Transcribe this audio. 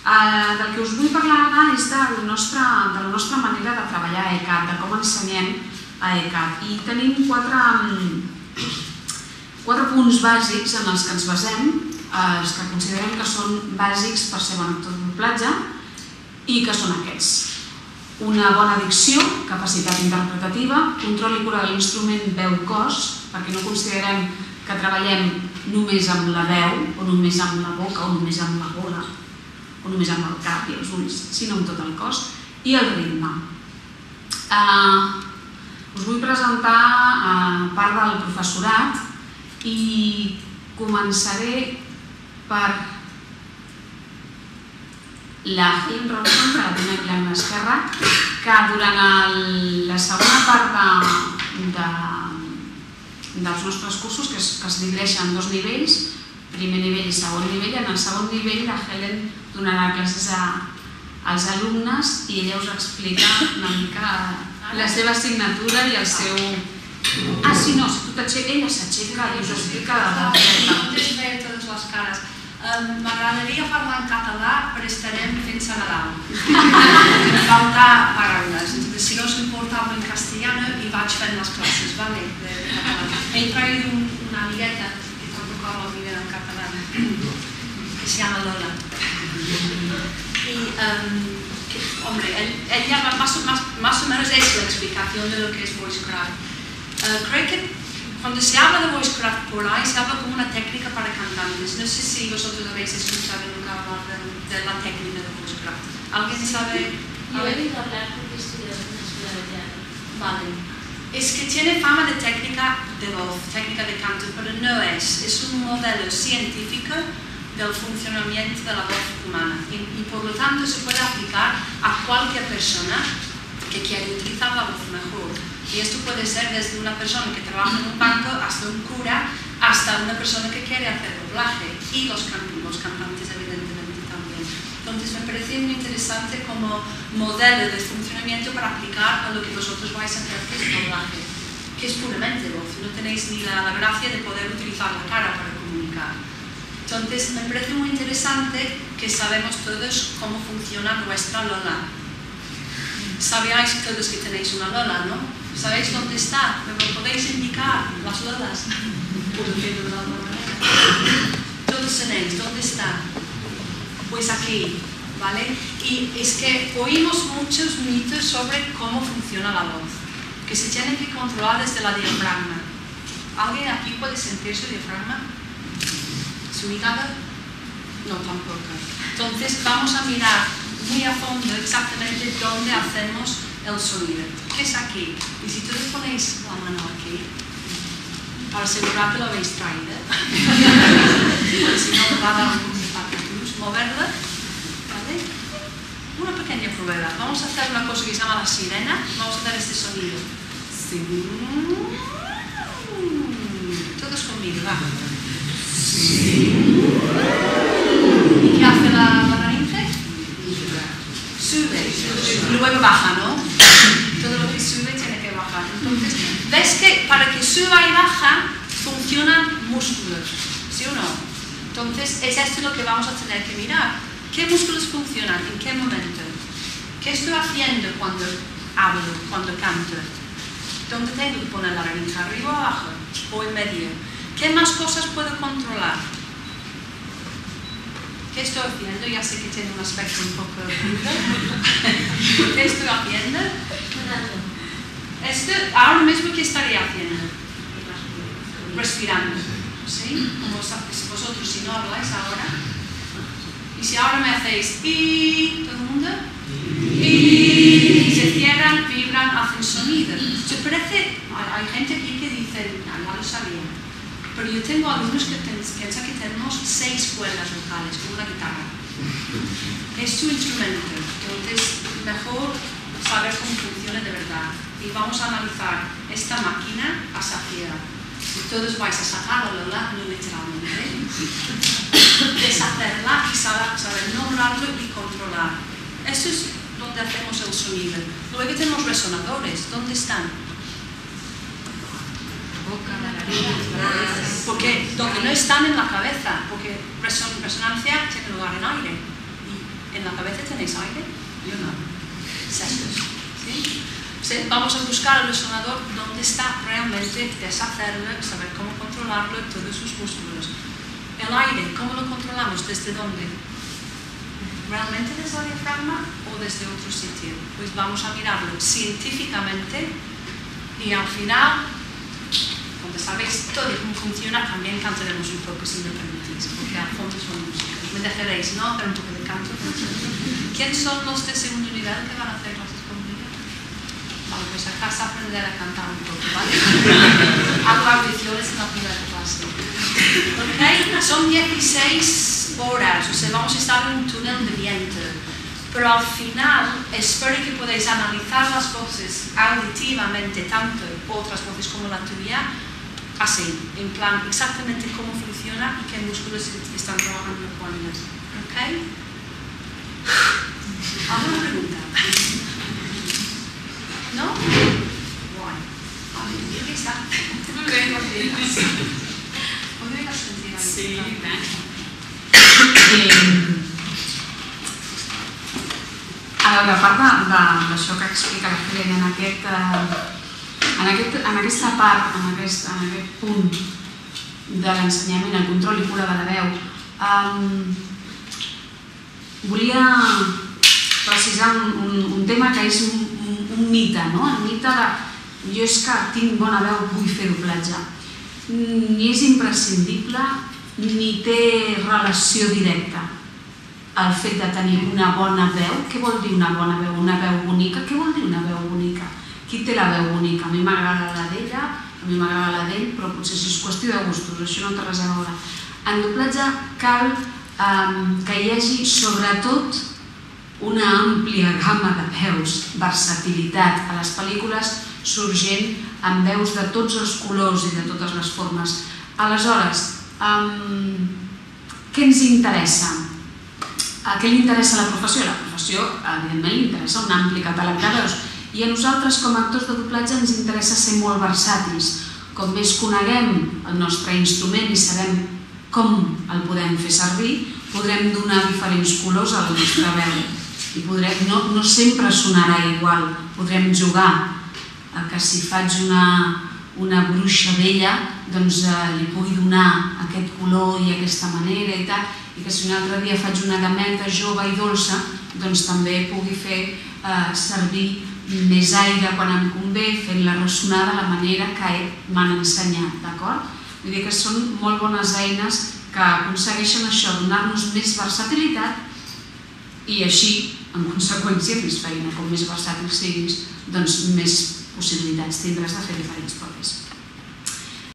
Del que us vull parlar ara és de la nostra manera de treballar a ECAT, de com ensenyem a ECAT. I tenim quatre punts bàsics en els que ens basem, els que considerem que són bàsics per ser bon actor de doblatge i que són aquests. Una bona dicció, capacitat interpretativa, control i cura de l'instrument veu-cos, perquè no considerem que treballem només amb la veu, o només amb la boca, o només amb la gola, o només amb el cap i els ulls, sinó amb tot el cos, i el ritme. Us vull presentar part del professorat i començaré per la Helen Robson, que la tinc aquí a l'esquerra, que durant la segona part dels nostres cursos, que es divideixen en dos nivells, primer nivell i segon nivell, en el segon nivell la Helen donarà classes als alumnes i ella us explica una mica la seva assignatura i el seu... Ah, sí, no, ella s'aixeca i us explica de No us veig totes les cares. M'agradaria parlar en català, però estarem fins a Nadal. Falta paraules. Si no us importa hablo en castellano y vaig fent les classes, ¿vale? He traído una amigueta que tampoco habla muy bien en catalán, que se llama Lola. Y, hombre, ella más o menos es la explicación de lo que es VoiceCraft. Creo que cuando se habla de VoiceCraft por ahí, se habla como una técnica para cantantes. No sé si vosotros habéis escuchado nunca hablar de la técnica de VoiceCraft. ¿Alguien sabe? Yo he oído hablar porque he estudiado en la escuela de teatro. Vale. Es que tiene fama de técnica de voz, técnica de canto, pero no es. Es un modelo científico del funcionamiento de la voz humana y por lo tanto se puede aplicar a cualquier persona que quiere utilizar la voz mejor. Y esto puede ser desde una persona que trabaja en un banco hasta un cura, hasta una persona que quiere hacer doblaje y los cantantes evidentemente también. Entonces me parece muy interesante como modelo de funcionamiento para aplicar a lo que vosotros vais a hacer, que es doblaje, que es puramente voz. No tenéis ni la gracia de poder utilizar la cara para comunicar. Entonces me parece muy interesante que sabemos todos cómo funciona nuestra Lola. Sabíais todos que tenéis una Lola, ¿no? ¿Sabéis dónde está? ¿Me lo podéis indicar? Las Lolas. Por decirlo de alguna manera. Todos tenéis, ¿dónde está? Pues aquí, ¿vale? Y es que oímos muchos mitos sobre cómo funciona la voz, que se tiene que controlar desde la diafragma. ¿Alguien aquí puede sentir su diafragma? ¿Su hígado? No, tampoco. Entonces vamos a mirar muy a fondo exactamente dónde hacemos el sonido, que es aquí. Y si todos ponéis la mano aquí, para asegurar que lo habéis traído, porque si no va a dar un poco de patatús, moverla, ¿vale? Una pequeña prueba. Vamos a hacer una cosa que se llama la sirena. Vamos a hacer este sonido. Todos conmigo, va. ¿Y qué hace la laringe? Sube. Luego baja, ¿no? Todo lo que sube tiene que bajar. Entonces, ¿ves que para que suba y baja funcionan músculos? ¿Sí o no? Entonces, es esto lo que vamos a tener que mirar. ¿Qué músculos funcionan? ¿En qué momento? ¿Qué estoy haciendo cuando hablo, cuando canto? ¿Dónde tengo que poner la laringe? ¿Arriba o abajo? ¿O en medio? ¿Qué más cosas puedo controlar? ¿Qué estoy haciendo? Ya sé que tiene un aspecto un poco... ¿Qué estoy haciendo? Esto, ahora mismo, ¿qué estaría haciendo? Respirando. ¿Sí? Como vosotros, si no habláis ahora. Y si ahora me hacéis y todo el mundo, y se cierran, vibran, hacen sonido. Se parece, hay gente aquí que dice, no lo sabía. Pero yo tengo alumnos que piensan que tenemos 6 cuerdas vocales, como una guitarra. Es su instrumento, entonces mejor saber cómo funciona de verdad. Y vamos a analizar esta máquina a saciedad. Si todos vais a sacar la Lola, no literalmente, deshacerla y saber nombrarlo y controlar. Eso es donde hacemos el sonido. Luego tenemos resonadores. ¿Dónde están? Porque donde no están en la cabeza, porque resonancia tiene lugar en aire y en la cabeza tenéis aire? Yo no. Sesos. ¿Sí? Vamos a buscar al resonador dónde está realmente, deshacerlo, saber cómo controlarlo, todos sus músculos. El aire, ¿cómo lo controlamos? ¿Desde dónde? ¿Realmente desde el diafragma o desde otro sitio? Pues vamos a mirarlo científicamente y al final, cuando sabéis todo cómo funciona, también cantaremos un poco si me permitís, porque al fondo son músicos. Me dejaréis, ¿no? Hacer un poco de canto. ¿Quién son los de segundo nivel que van a hacer clases conmigo? Vale, pues a casa aprender a cantar un poco, ¿vale? Hago audiciones en la primera clase. ¿Ok? Son 16 horas, o sea, vamos a estar en un túnel de viento. Pero al final, espero que podáis analizar las voces auditivamente, tanto otras voces como la tuya, así, en plan, exactamente cómo funciona y qué músculos están trabajando cuando. ¿Ok? ¿Alguna pregunta? ¿No? Guay. Vale, ¿qué está? Muy bien, gracias. ¿Podrías sentir algo? Sí, a veure, a part d'això que explica la Helena en aquesta part, en aquest punt de l'ensenyament, el control i cura de la veu, volia precisar un tema que és un mite, no? El mite de jo és que tinc bona veu, vull fer doblatge. Ni és imprescindible ni té relació directa el fet de tenir una bona veu. Què vol dir una bona veu? Una veu bonica? Què vol dir una veu bonica? Qui té la veu bonica? A mi m'agrada la d'ella, a mi m'agrada la d'ell, però potser si és qüestió de gustos, això no té res a veure. En doblatge cal que hi hagi sobretot una àmplia gamma de veus, versatilitat a les pel·lícules sorgent amb veus de tots els colors i de totes les formes. Aleshores, què ens interessa? Què li interessa a la professió? A la professió, evidentment, li interessa un ampli catàleg de veus. I a nosaltres, com a actors de doblatge, ens interessa ser molt versàtils. Com més coneguem el nostre instrument i sabem com el podem fer servir, podrem donar diferents colors a la nostra veu. I no sempre sonarà igual. Podrem jugar que si faig una bruixa vella, doncs li pugui donar aquest color i aquesta manera i tal, i que si un altre dia faig una gameta jove i dolça, doncs també pugui fer servir més aire quan em convé, fent-la ressonar de la manera que m'han ensenyat, d'acord? Vull dir que són molt bones eines que aconsegueixen això, donar-nos més versatilitat i així, en conseqüència, més feina, com més versàtil siguis, doncs més possibilitats tindràs de fer diferents papers.